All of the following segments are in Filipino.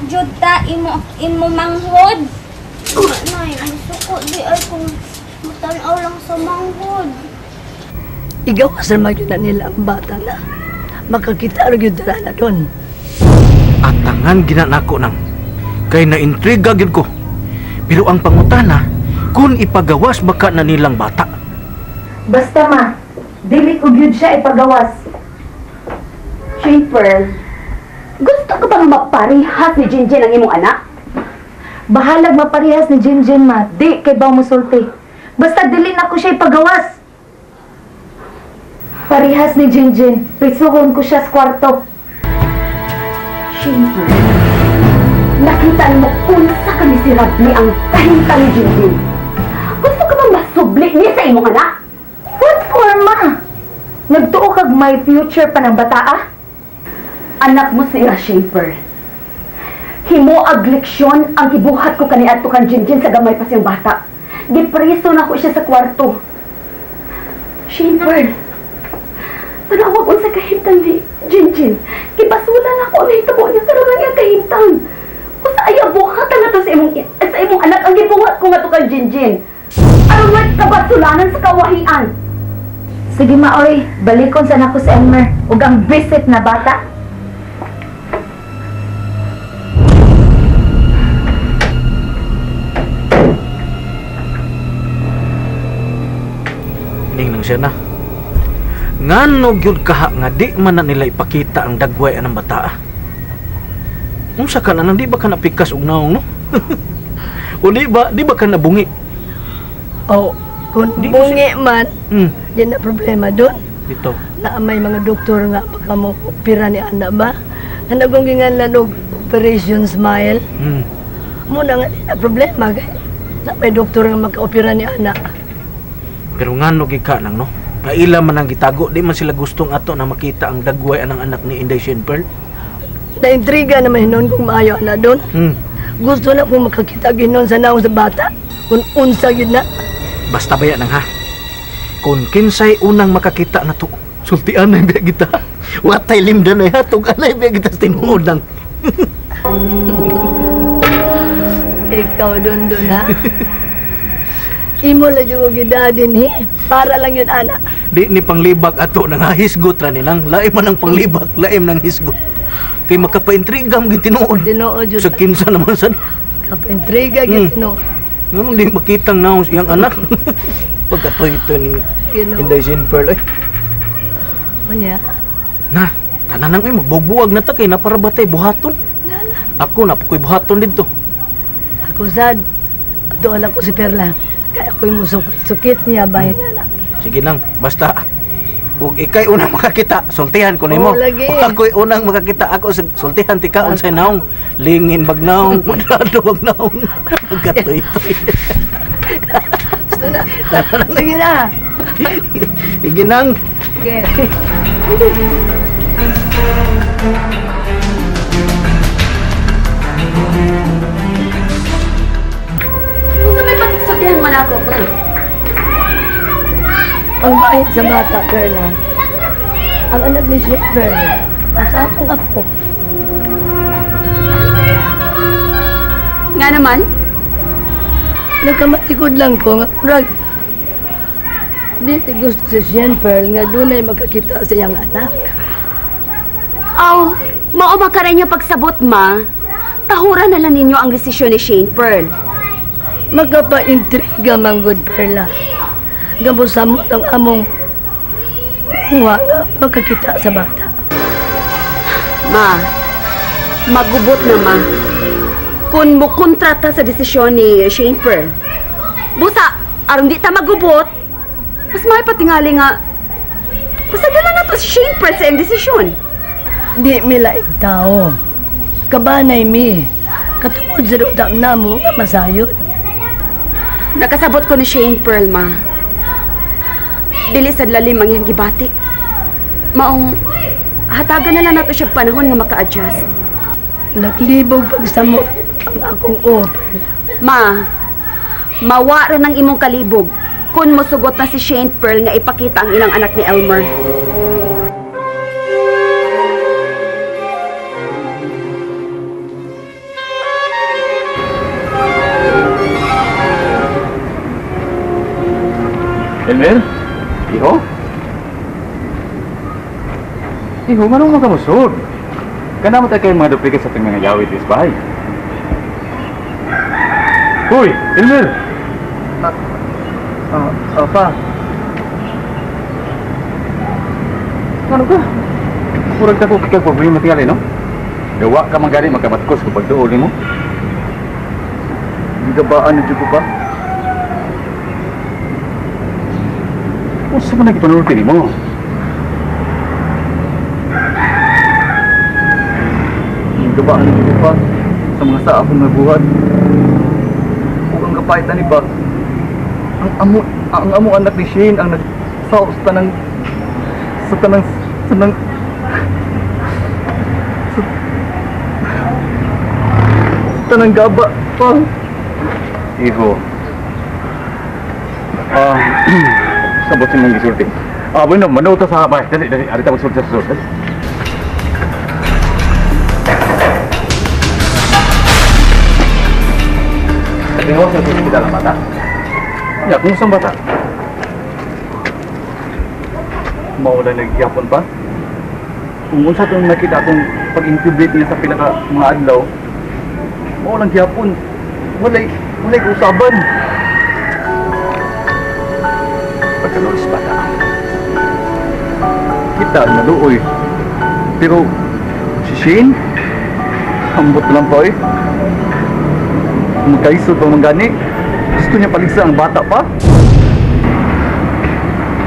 jud ta imo manghod. Nay, masuko di ay kung matanaw lang sa manghod. Igawas naman yun na nila ang bata na. Makakita rin yun na doon. At tangan ginanako nang. Kay na-intriga gyud ko. Pero ang pangutana, kung ipagawas baka na nilang bata. Basta ma, dili ko gyud siya ipagawas. Schaefer, gusto ka bang maparihas ni Jinjin ang imong anak? Bahalag maparehas ni Jinjin ma, di kay ba musulti. Basta dili na ko siya ipagawas. Parehas ni Jinjin, prisuhon ko siya sa kwarto. Schaefer, nakita mo unsa ka miserable ang kahintang ni Jinjin. Gusto ka bang masubli niya sa imong anak? What for ma? Nagtuo kag may future pa ng bata ah? Anak mo siya, Schaefer. Himo ag leksyon ang gibuhat ko kaniadto kan Jinjin sa gamay pa siyang bata. Gipreso na ko siya sa kwarto. Schaefer, tanawag ko sa kahintang ni Jinjin. Kibasulan ako ang hitabo niya karon lang yung kahintang. Kung sa ayaw buhatan na to sa imong anak ang gibuhat ko nga to kan Jinjin. Aron nga kabasulanan sa kawahian. Sige ma oy, balikon sa nako sa Elmer ug ang visit na bata. Ning nang siya na. Ngano gyud kaha nga di man na nila ipakita ang dagway anang bata. Unsa ka na nang di ba ka napikas og naong no? O di ba ka nabungi? O, kung Di bungi man, Hmm, yan na problema doon. dito. Na may mga doktor nga baka mo opera ni anak ba? Na nagunggingan na og Operation Smile. Hmm. Muna nga din na problema kay na may doktor nga maka-opera ni anak. Pero ngano gid ka nang no? Kaila man ang gitago, di man sila gustong ato na makita ang dagway anang anak ni Inday Shenpearl. Na-intriga naman hinon kung maayo na doon. Hmm. Gusto na kung makakita ginon sa naong sa bata. Kung unsa yun na. Basta baya nang ha. Kung kinsay unang makakita na to, sultian na biya kita. Watay limdan na hatog anay biya kita sa tinuod nang. Ikaw doon ha. Imo lang yung gidadin para lang yun anak. Di ni panglibak ato nang hisgot ra ni nang laim man ang panglibak, laim nang hisgot. Kay makapaintrigam gid tinuod. Tinuod yun. Sa kinsa naman sad. Kapaintriga gito. Ngano di makitang naong iyang anak. Pagkatoy ito ni Gino. Inday Shenpearl ay. Manya. Na, tanan nang ay magbubuwag na ta kay naparabatay buhaton. Nala. Ako na pukoy buhaton dito. Ako sad. Ato anak ko si Perla. Kaya ako'y musukit niya bayan anak. Sige nang, basta ug ikay unang makakita, sultihan ko nimo. Oo, lagi. Ug ako'y unang makakita, ako sultihan tika unsay naong lingin bagnaong, kwadrado bagnaong. Pagkatoy-toy. Gusto na. Sige na. Sige nang. Okay. Kung sa may pagsabihan man ako ko. Ang bait sa bata, Perla. Ang anak ni Schaefer. At sa atong apo. Nga naman, Nagkamatikod lang ko nga. Rag. Di ti gusto si Schaefer nga doon ay makakita sa iyang anak. aw, mao makaray niya pagsabot ma. Tahuran na lang ninyo ang desisyon ni Schaefer. Magkapaintriga man good Perla. Gabusamot ang among nga makakita sa bata. Ma, magubot na ma. Kung mo kontrata sa desisyon ni Schaefer. Busa, aron di ta magubot, mas may patingali nga. Pasadala na to si Schaefer sa iyang desisyon. Di milaig tao. Kabanay mi. Katungod sa dukdam na mo nga masayod. Nakasabot ko ni Schaefer, ma. Dili sa lalim ang iyang gibati. Maong, hatagan na lang nato siya panahon nga maka-adjust. Naglibog pagsamot ang akong offer. Ma, mawara ng imong kalibog kung mosugot na si Schaefer nga ipakita ang ilang anak ni Elmer. Elmer? Iho? Iho, manong makamusod? Kana mo tayo kayong mga duplikat sa ating mga yawit is bahay. Hoy, Elmer! Pa. Ano ka? Murag na ko kikag problema tingali, no? Gawa ka man gani magkamatkos kung pagduol mo. Hindi ka ba ano dyan ko pa? Kung saan mo nagpanurutin mo? Hindi ka ba ano dyan ko pa? Sa mga sa akong nabuhat. Kung ang kapahitan ni ba? Ang amo anak ni Shane ang nagsaw sa tanang tanang gaba pa. Iho. Sabot si mong gisulti. Bueno, manaw ta sa bay. Dali, ari ta magsulti sa susunod. Iho sa susunod dalam mata. Ya, kung saan bata? Maulan nagyapon pa? Kung unsa itong nakita akong pag-incubate niya sa pinaka mga adlaw, maulang gyapon. Walay usaban. Pagkalulis bata. Kita naluoy. Pero si Shane, ambot lang pa eh. Magkaisod pa man gani. Gusto niya paligsa ang bata pa?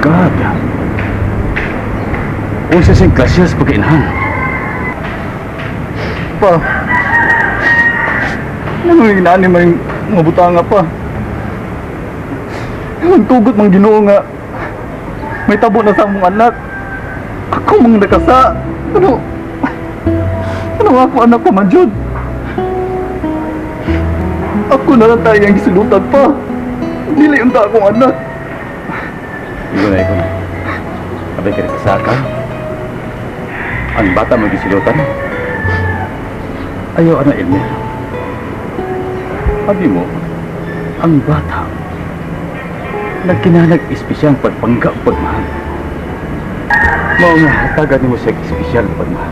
God. Kung siya siyang klasya sa pagkainahan. Pa. Ano yung inani mo yung mga butanga pa? Ang tugot mang Ginoo nga. May tabo na sa mong anak. Ako mang nakasa. Ano nga ako anak pa man, Jud? Ako na lang tayo ang gisulutan pa. Dili unta akong anak. Iko na. Abay ka rin kasaka. Ang bata mo gisulutan. Ayaw, ano, Elmer. Sabi mo, ang bata nagkinanag espesyal pagpanggap pagmahal. Mao nga, hatagan mo siya espesyal pagmahal.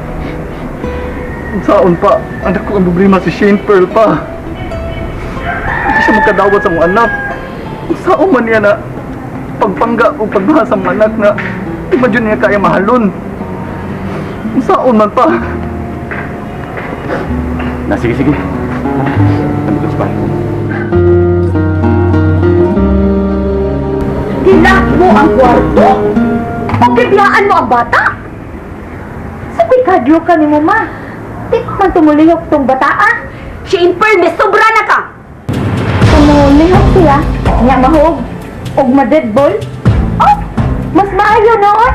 Saan pa? Anak ko ang problema si Shane Pearl pa. Hindi siya magkadawat sa mga anak. Saan man niya na pagpangga o pagmahal sa mga anak na di man dyan niya kaya mahalon. Saan man pa? Sige. Nandun sa bahay. Dilak mo ang kwarto? Pagkibiyaan mo ang bata? Sabi kadyo ka ni mo, ma. Di man tumulihok tong bataan. Shane Pearl, may sobra na ka! Tumulihok siya, niya mahog. Og ma-deadball. Oh, mas maayo noon.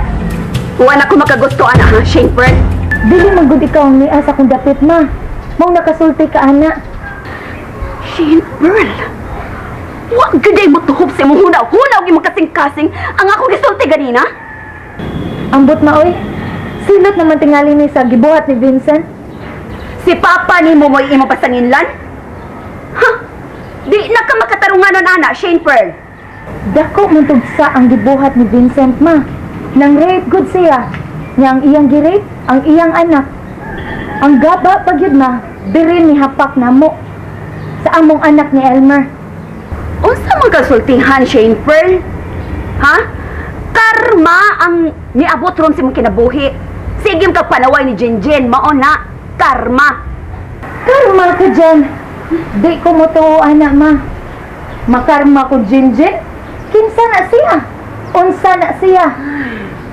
Huwag na ko makagusto, ana, ha, Shane Pearl? Dili magud ikaw ang lias akong dapit, ma. Mao nakasulti ka, ana. Shane Pearl? Huwag gaday mo tuhop sa imong hunaw-hunaw imong kasing-kasing ang ako gisulti ganina? Ambot na, oy. Silot naman tingali ni sa gibuhat ni Vincent. Si Papa ni mo mo'y imo pasanginlan? Ha? Di na ka makatarunganon, ana, Shane Pearl. Dako man tugsa ang gibuhat ni Vincent, ma. Nang rape good siya. Nya ang iyang gi-rape, ang iyang anak. Ang gaba pagyud na, diri ni hapak namo sa among anak ni Elmer. Unsa man kasultihan, Shane Pearl? Ha? Karma ang niabot ron sa imong kinabuhi. Sige kag panaway ni Jinjin, mao na karma. Karma ka dyan. Di ko mo to, anak, ma. Makarma ko, Jinjin. Kinsa na siya? Unsa na siya?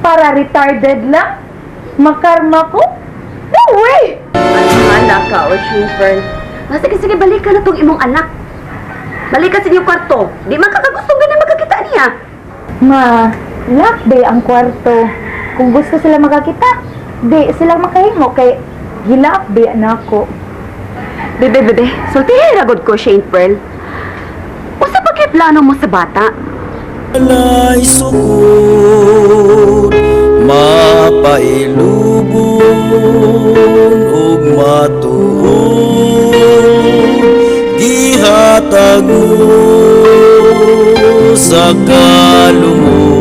Para retarded lang? Makarma ko? No way! Ano ka, o Shane Pearl? Sige, balik ka na tong imong anak. Balik ka sa iyong kwarto. Di man kakagustong ganyan magkakita niya. Ma, lock day ang kwarto. Kung gusto sila makakita, di sila makahimo kay hilak day na ako. Bebe, sultihin ragod ko, Shane Pearl. Usa pa kay plano mo sa bata? Walay sukod, mapailubon ug matuod, gihatag mo sa kalungkutan.